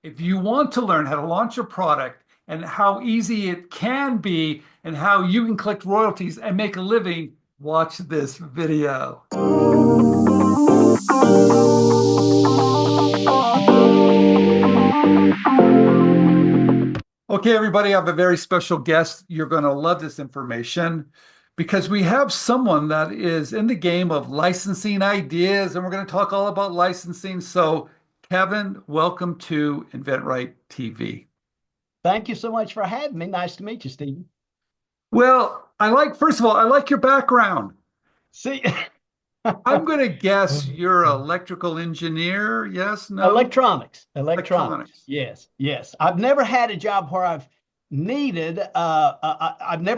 If you want to learn how to launch a product and how easy it can be and how you can collect royalties and make a living, watch this video. Okay, everybody, I have a very special guest. You're going to love this information because we have someone that is in the game of licensing ideas, and we're going to talk all about licensing. So, Kevin, welcome to InventRight TV. Thank you so much for having me. Nice to meet you, Stephen. Well, first of all, I like your background. See, I'm going to guess you're an electrical engineer. Yes, no? electronics. Electronics. Yes, yes. I've never had a job where I've never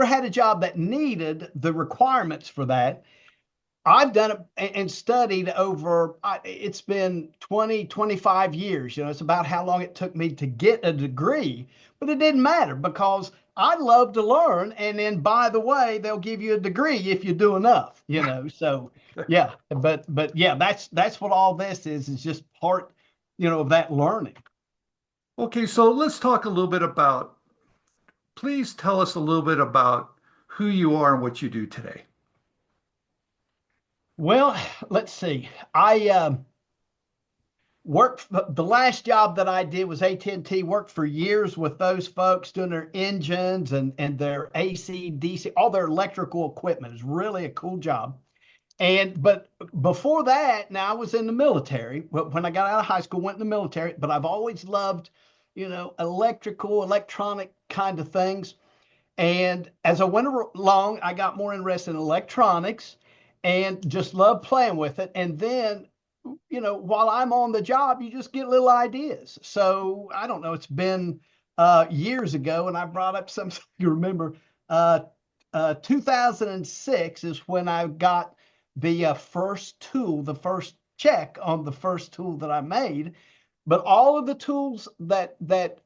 had a job that needed the requirements for that. I've done it and studied over, it's been 20, 25 years. It's about how long it took me to get a degree, but it didn't matter because I love to learn. And then, by the way, they'll give you a degree if you do enough. So yeah, but yeah, that's what all this is just part, of that learning. Okay, so let's talk a little bit about, please tell us a little bit about who you are and what you do today. Well, let's see. I worked the last job that I did was AT&T. Worked for years with those folks doing their engines and their AC, DC, all their electrical equipment. It's really a cool job. But before that, now I was in the military. When I got out of high school, went in the military. But I've always loved, electronic kind of things. And as I went along, I got more interested in electronics and just loved playing with it. And then while I'm on the job, you just get little ideas. So I don't know, it's been years ago, and I brought up something you remember. 2006 is when I got the first tool, the first check on the first tool that I made. But all of the tools that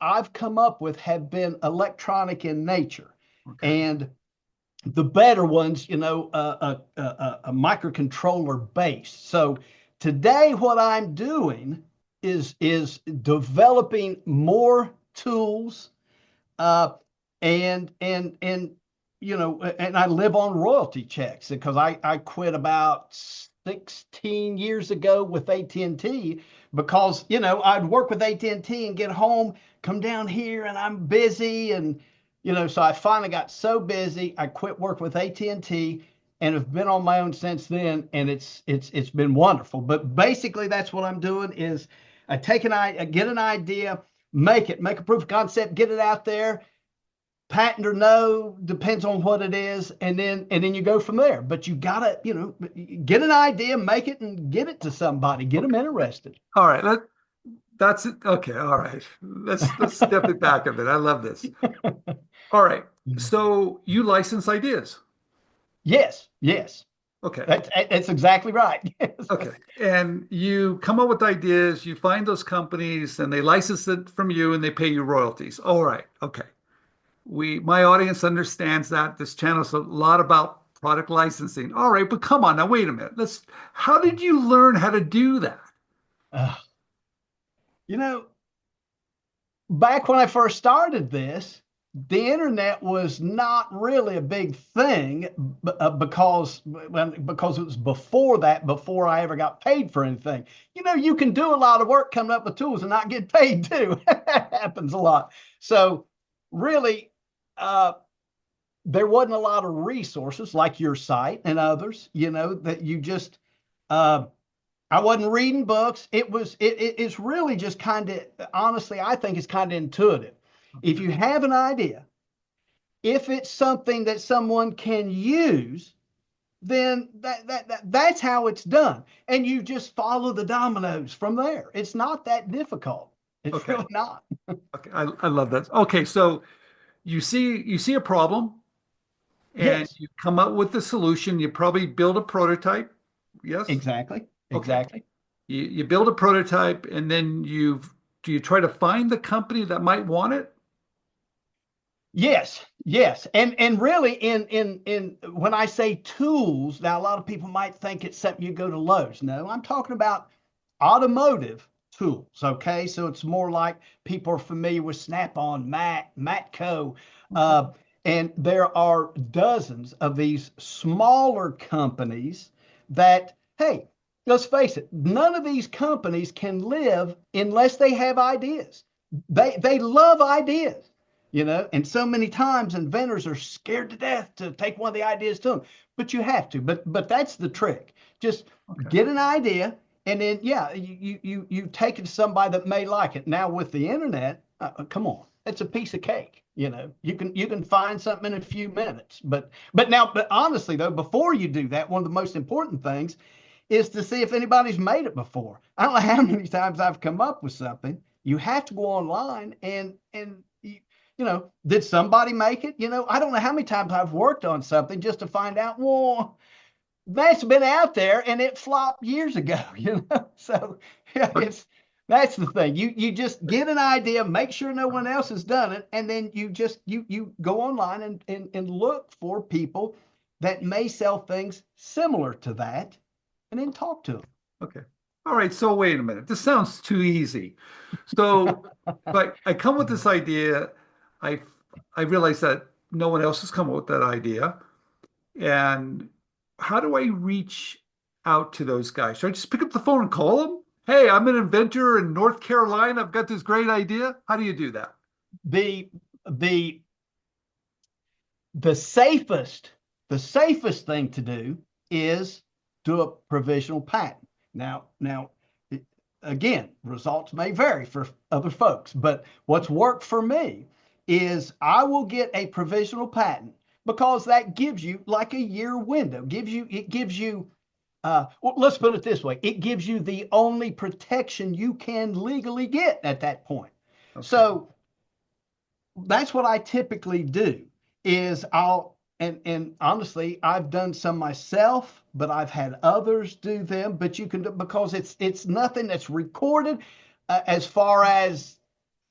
I've come up with have been electronic in nature. Okay. And the better ones, a microcontroller based. So today, what I'm doing is developing more tools, uh, and I live on royalty checks because I quit about 16 years ago with AT&T because I'd work with AT&T and get home, come down here, and I'm busy and so I finally got so busy, I quit work with AT&T and have been on my own since then, and it's been wonderful. But basically, that's what I'm doing is I get an idea, make a proof of concept, get it out there, patent or no, depends on what it is, and then you go from there. But you gotta, get an idea, make it, and get it to somebody, get them interested. All right. That's it. Okay. All right. Let's step it back a bit. I love this. All right. So you license ideas. Yes, yes. Okay. That's exactly right. Yes. Okay. And you come up with ideas, you find those companies and they license it from you and they pay you royalties. All right. Okay. My audience understands that this channel is a lot about product licensing. All right, but come on now, wait a minute. How did you learn how to do that? Uh, you know, Back when I first started this, the internet was not really a big thing because it was before I ever got paid for anything. You can do a lot of work coming up with tools and not get paid too. That happens a lot. So really, uh, there wasn't a lot of resources like your site and others, that you just uh, I wasn't reading books. It's really just kind of, honestly, I think it's kind of intuitive. If you have an idea, if it's something that someone can use, then that's how it's done. And you just follow the dominoes from there. It's not that difficult. It's Okay. really not. Okay. I love that. Okay, so you see a problem and Yes, you come up with the solution. You probably build a prototype. Yes? exactly. Okay. Exactly. You build a prototype and then do you try to find the company that might want it? Yes, yes. And really in when I say tools, now a lot of people might think it's something you go to Lowe's. No, I'm talking about automotive tools. Okay, so it's more like people are familiar with Snap-on, Matco, Okay. uh, and there are dozens of these smaller companies that, hey, let's face it, none of these companies can live unless they have ideas. They love ideas, and so many times inventors are scared to death to take one of the ideas to them, but you have to. But that's the trick. Just Okay. get an idea, and then yeah, you take it to somebody that may like it. Now with the internet, come on, it's a piece of cake. You can find something in a few minutes. But honestly though, before you do that, one of the most important things is to see if anybody's made it before. I don't know how many times I've come up with something. You have to go online and did somebody make it? I don't know how many times I've worked on something just to find out, well, that's been out there and it flopped years ago, So yeah, Okay. that's the thing. You just get an idea, make sure no one else has done it, and then you go online and look for people that may sell things similar to that, and then talk to them. Okay. All right. So wait a minute. This sounds too easy. So, but I come with this idea. I I realize that no one else has come up with that idea. And how do I reach out to those guys? Should I just pick up the phone and call them? Hey, I'm an inventor in North Carolina. I've got this great idea. How do you do that? The the the safest the safest thing to do is do a provisional patent. Now, again, results may vary for other folks, but what's worked for me is I will get a provisional patent because that gives you like a year window. Well, let's put it this way: it gives you the only protection you can legally get at that point. Okay. So that's what I typically do is and honestly, I've done some myself, but I've had others do them. But you can do because it's nothing that's recorded as far as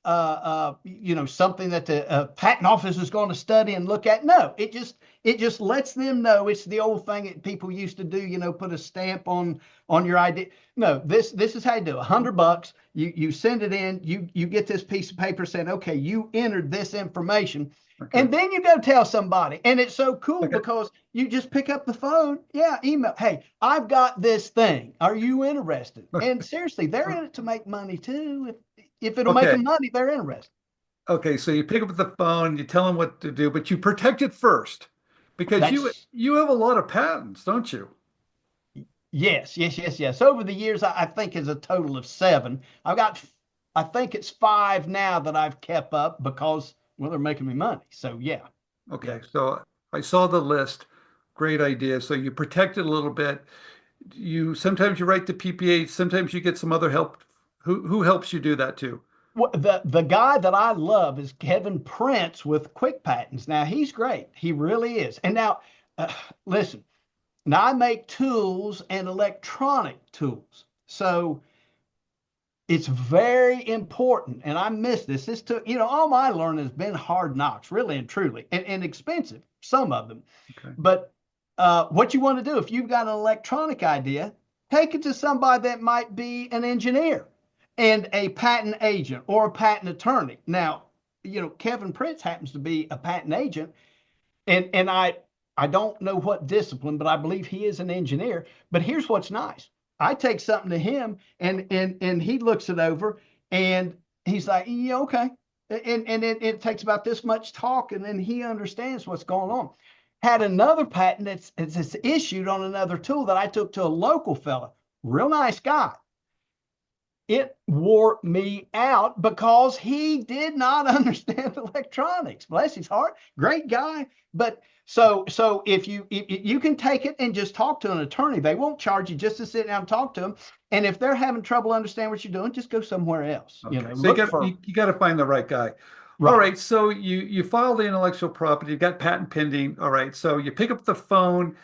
something that the patent office is going to study and look at. No, it just lets them know. It's the old thing that people used to do. Put a stamp on your idea. No, this is how you do it. $100. You send it in. You get this piece of paper saying, okay, you entered this information. Okay. And then you go tell somebody. And it's so cool Okay. because you just pick up the phone. Yeah, email. Hey, I've got this thing. Are you interested? And seriously, they're in it to make money too. If it'll make Okay. them money, they're interested. Okay. So you pick up the phone, you tell them what to do, but you protect it first because you That's you have a lot of patents, don't you? yes, yes, yes, yes. Over the years, I think is a total of seven. I think it's five now that I've kept up because, well, they're making me money. So yeah, yeah. Okay. So I saw the list. Great idea. So you protect it a little bit. You sometimes you write the PPA, sometimes you get some other help. Who helps you do that too? Well, the guy that I love is Kevin Prince with Quick Patents. Now he's great. He really is. And now, uh, listen. Now I make tools and electronic tools. So it's very important. And I miss this. This took, all my learning has been hard knocks, really and truly, and expensive, some of them. Okay. But what you want to do, if you've got an electronic idea, take it to somebody that might be an engineer and a patent agent or a patent attorney. Now, Kevin Prince happens to be a patent agent, and I don't know what discipline, but I believe he is an engineer. But here's what's nice. I take something to him and he looks it over and he's like, yeah, okay. And it takes about this much talk and then he understands what's going on. Had another patent that's issued on another tool that I took to a local fella, real nice guy. It wore me out because he did not understand electronics. Bless his heart, great guy. But so if you can take it and just talk to an attorney, they won't charge you just to sit down and talk to them. And if they're having trouble understanding what you're doing, just go somewhere else. Okay. So Look for you got to find the right guy. All right. right. So you file the intellectual property, you've got patent pending. All right. So you pick up the phone.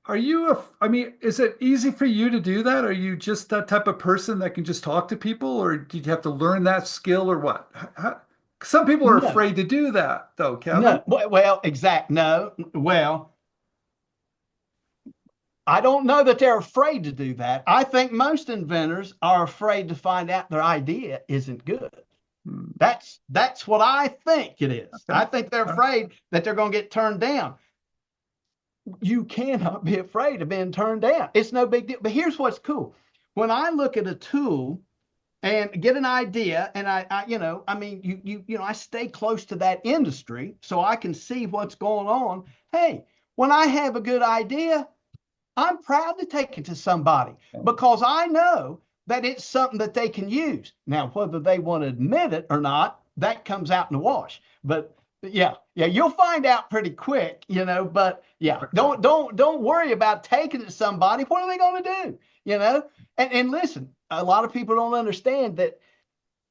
Are you I mean, is it easy for you to do that? Are you just that type of person that can just talk to people, or did you have to learn that skill or what? Some people are No, afraid to do that, though, Kevin. no. Well, exact. No. Well, I don't know that they're afraid to do that. I think most inventors are afraid to find out their idea isn't good. Hmm. That's what I think it is. Okay. I think they're afraid that they're going to get turned down. You cannot be afraid of being turned down. It's no big deal. But here's what's cool. When I look at a tool and get an idea, and I mean, I stay close to that industry so I can see what's going on. Hey, when I have a good idea, I'm proud to take it to somebody because I know that it's something that they can use. Now, whether they want to admit it or not, that comes out in the wash. But yeah, you'll find out pretty quick, but yeah, don't worry about taking it to somebody. What are they going to do? And listen, a lot of people don't understand that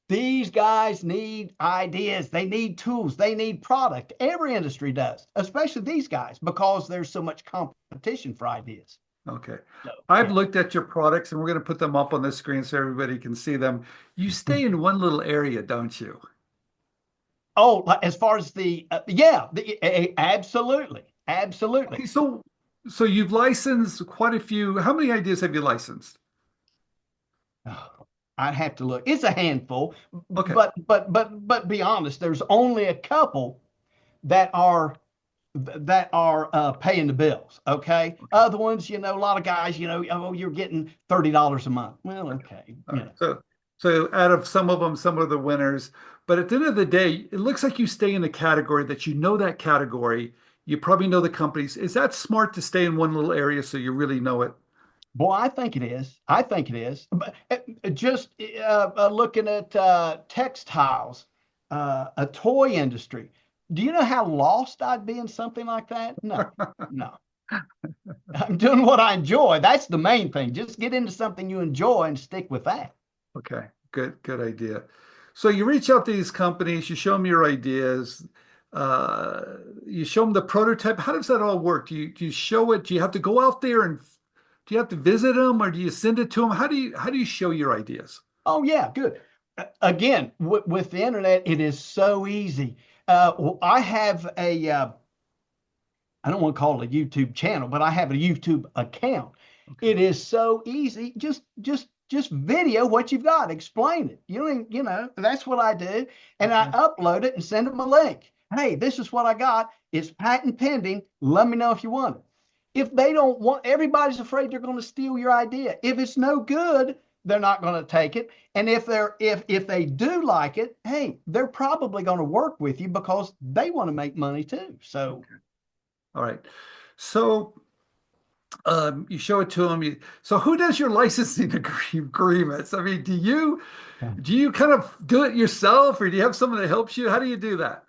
these guys need ideas, they need tools, they need product. Every industry does, especially these guys, because there's so much competition for ideas. Okay. So, I've yeah. looked at your products and we're going to put them up on the screen so everybody can see them. You stay in one little area, don't you? Oh, as far as absolutely, absolutely. Okay, so you've licensed quite a few. How many ideas have you licensed? Oh, I'd have to look. It's a handful, Okay. but be honest, there's only a couple that are paying the bills. Okay, Okay. other ones, a lot of guys, oh, you're getting $30 a month. Well, Okay. okay, All right. So out of some of them, some are the winners. But at the end of the day, it looks like you stay in a category that you know that category. You probably know the companies. Is that smart to stay in one little area so you really know it? Boy, I think it is. I think it is. But just looking at textiles, a toy industry. Do you know how lost I'd be in something like that? No, no. I'm doing what I enjoy. That's the main thing. Just get into something you enjoy and stick with that. Okay, good idea. So you reach out to these companies, you show them your ideas, you show them the prototype. How does that all work? Do you show it? Do you have to go out there and do you have to visit them or do you send it to them? How do you show your ideas? Oh yeah, good. Again, with the internet, it is so easy. I have I don't want to call it a YouTube channel, but I have a YouTube account. Okay. It is so easy. Just video what you've got, explain it. That's what I do. And I Okay. upload it and send them a link. Hey, this is what I got. It's patent pending. Let me know if you want it. If they don't want, everybody's afraid they're going to steal your idea. If it's no good, they're not going to take it. And if they do like it, hey, they're probably going to work with you because they want to make money too. So Okay. All right. So you show it to them. So who does your licensing agreements? I mean, do you kind of do it yourself, or do you have someone that helps you? How do you do that?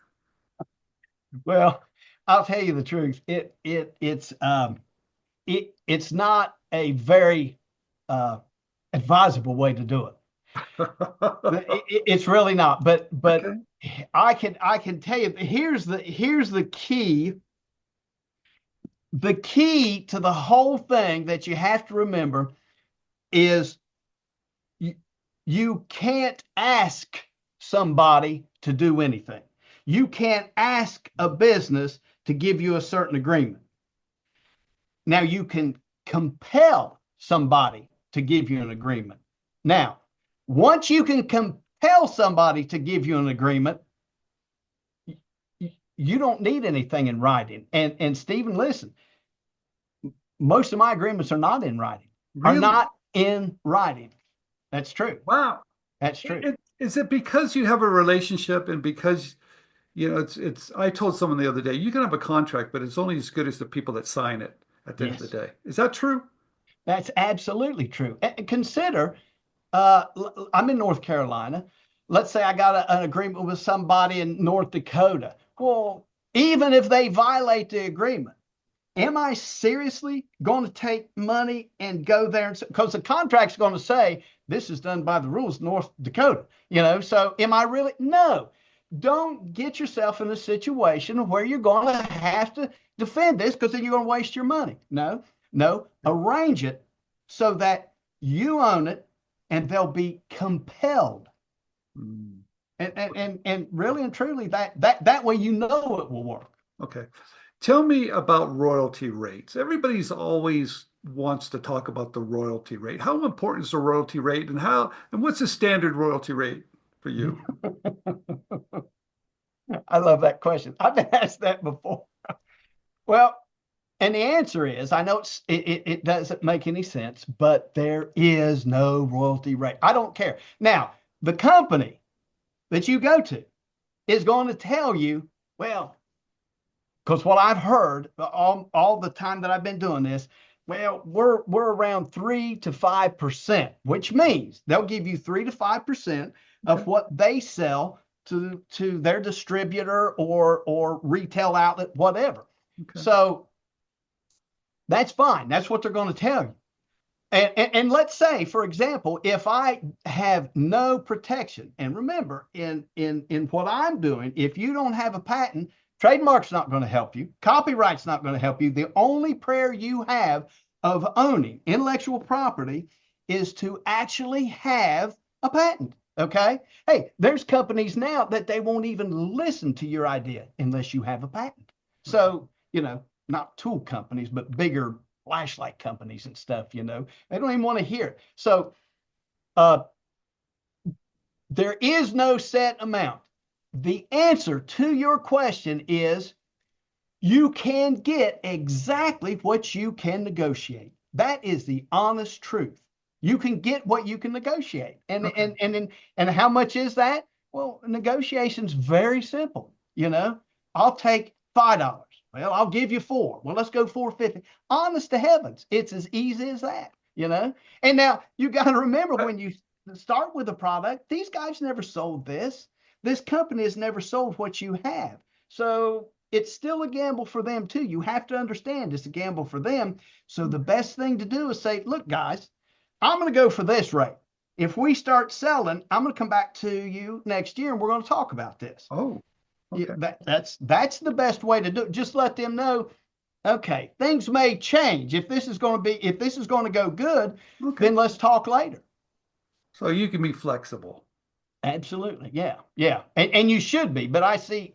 well, I'll tell you the truth. It's not a very uh, advisable way to do it. It's really not. But Okay. I can tell you here's the key. The key to the whole thing that you have to remember is you, you can't ask somebody to do anything. You can't ask a business to give you a certain agreement. Now, you can compel somebody to give you an agreement. Now, once you can compel somebody to give you an agreement, you don't need anything in writing. And Stephen, listen, most of my agreements are not in writing, are Really? not in writing. That's true. Wow. That's true. Is it because you have a relationship and because it's I told someone the other day, you can have a contract, but it's only as good as the people that sign it at the end of the Yes, day. Is that true? that's absolutely true. And consider, I'm in North Carolina. Let's say I got an agreement with somebody in North Dakota. Well, even if they violate the agreement, am I seriously going to take money and go there? Because the contract's going to say this is done by the rules of North Dakota, So am I really? No. Don't get yourself in a situation where you're going to have to defend this because then you're going to waste your money. No, no. Arrange it so that you own it and they'll be compelled. Mm, And really and truly that way it will work. okay. Tell me about royalty rates. Everybody's always wants to talk about the royalty rate. How important is the royalty rate, and what's the standard royalty rate for you? I love that question. I've been asked that before. Well, and the answer is, I know it doesn't make any sense, but there is no royalty rate. I don't care. Now, the company that you go to is going to tell you, well, because what I've heard all the time that I've been doing this, well, we're around 3 to 5%, which means they'll give you 3 to 5% Okay. of what they sell to their distributor or retail outlet, whatever. Okay. So that's fine. That's what they're going to tell you. And let's say, for example, if I have no protection, and remember, in what I'm doing, if you don't have a patent, trademark's not going to help you, copyright's not going to help you. The only prayer you have of owning intellectual property is to actually have a patent. Okay. Hey, there's companies now that they won't even listen to your idea unless you have a patent. So, not tool companies, but bigger flashlight companies and stuff, they don't even want to hear it. So uh, there is no set amount. The answer to your question is you can get exactly what you can negotiate. That is the honest truth. You can get what you can negotiate. And Okay. and how much is that? Well, negotiation's very simple. I'll take $5. Well, I'll give you 4. Well, let's go 4.50. Honest to heavens, it's as easy as that. And now you got to remember, when you start with a product, these guys never sold this. This company has never sold what you have. So it's still a gamble for them too. You have to understand it's a gamble for them. So the best thing to do is say, look, guys, I'm going to go for this rate. If we start selling, I'm going to come back to you next year and we're going to talk about this. Oh, okay. That's the best way to do it. Just let them know, okay, things may change. If this is going to go good, Okay. then let's talk later. So you can be flexible. Absolutely. Yeah. Yeah. And you should be. But I see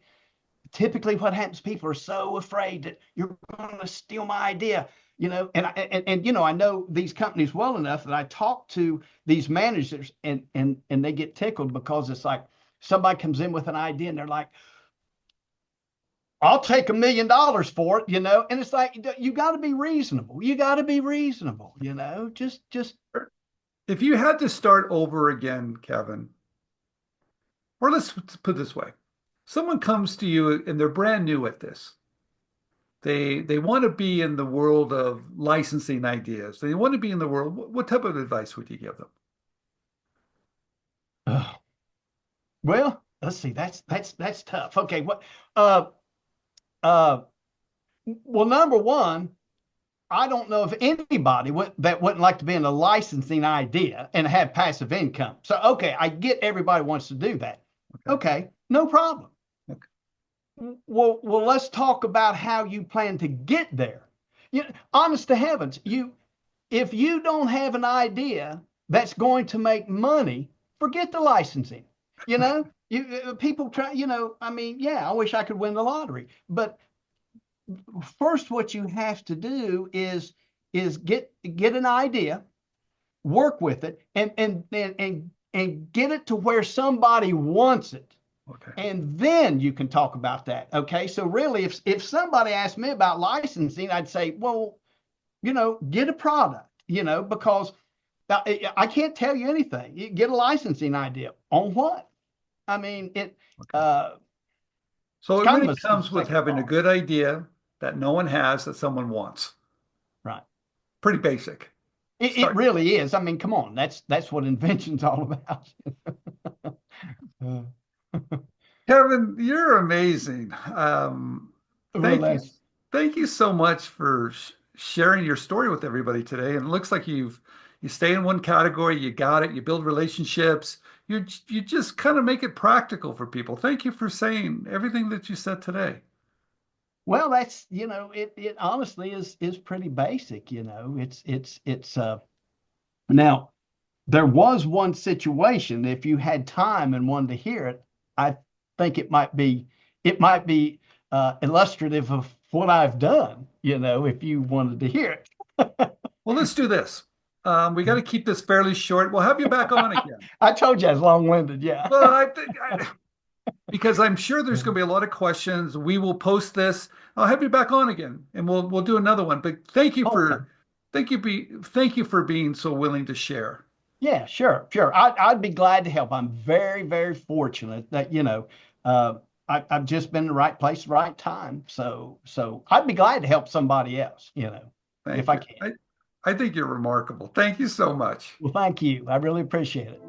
typically what happens, people are so afraid that you're going to steal my idea. And I know these companies well enough that I talk to these managers and they get tickled because it's like somebody comes in with an idea and they're like, I'll take $1 million for it, and it's like, you got to be reasonable. You got to be reasonable. Just If you had to start over again, Kevin, or let's put it this way. Someone comes to you and they're brand new at this. They want to be in the world of licensing ideas. They want to be in the world. What type of advice would you give them? well, let's see. That's tough. Okay, what? Uh, well, number one, I don't know if anybody that wouldn't like to be in a licensing idea and have passive income. So, okay, I get everybody wants to do that. Okay. Okay, no problem. Okay. Well, let's talk about how you plan to get there. Honest to heavens, if you don't have an idea that's going to make money, forget the licensing. People try. I mean, yeah, I wish I could win the lottery, but first, what you have to do is get an idea, work with it, and get it to where somebody wants it. Okay. And then you can talk about that. Okay. So really, if somebody asked me about licensing, I'd say, well, get a product, because I can't tell you anything. You get a licensing idea on what? I mean, Okay. it's So it kind really of a comes with second having a thought. good idea that no one has that someone wants. Right. Pretty basic. It Start. really is. I mean, come on. That's what invention's all about. Uh, Kevin, you're amazing. well, Thank you. that's Thank you so much for sharing your story with everybody today. And it looks like you stay in one category, you got it, you build relationships, you just kind of make it practical for people. Thank you for saying everything that you said today. well, that's it honestly is pretty basic. It's now there was one situation. If you had time and wanted to hear it, I think it might be illustrative of what I've done. If you wanted to hear it. Well, let's do this. We got to keep this fairly short. We'll have you back on again. I told you I was long-winded. Yeah. Well, because I'm sure there's going to be a lot of questions. We will post this. I'll have you back on again, and we'll do another one. But Okay. thank you for being so willing to share. Yeah, sure, sure. I'd be glad to help. I'm very, very fortunate that, I've just been in the right place, right time. So I'd be glad to help somebody else, if Thank I you. can. I think you're remarkable. Thank you so much. Well, thank you. I really appreciate it.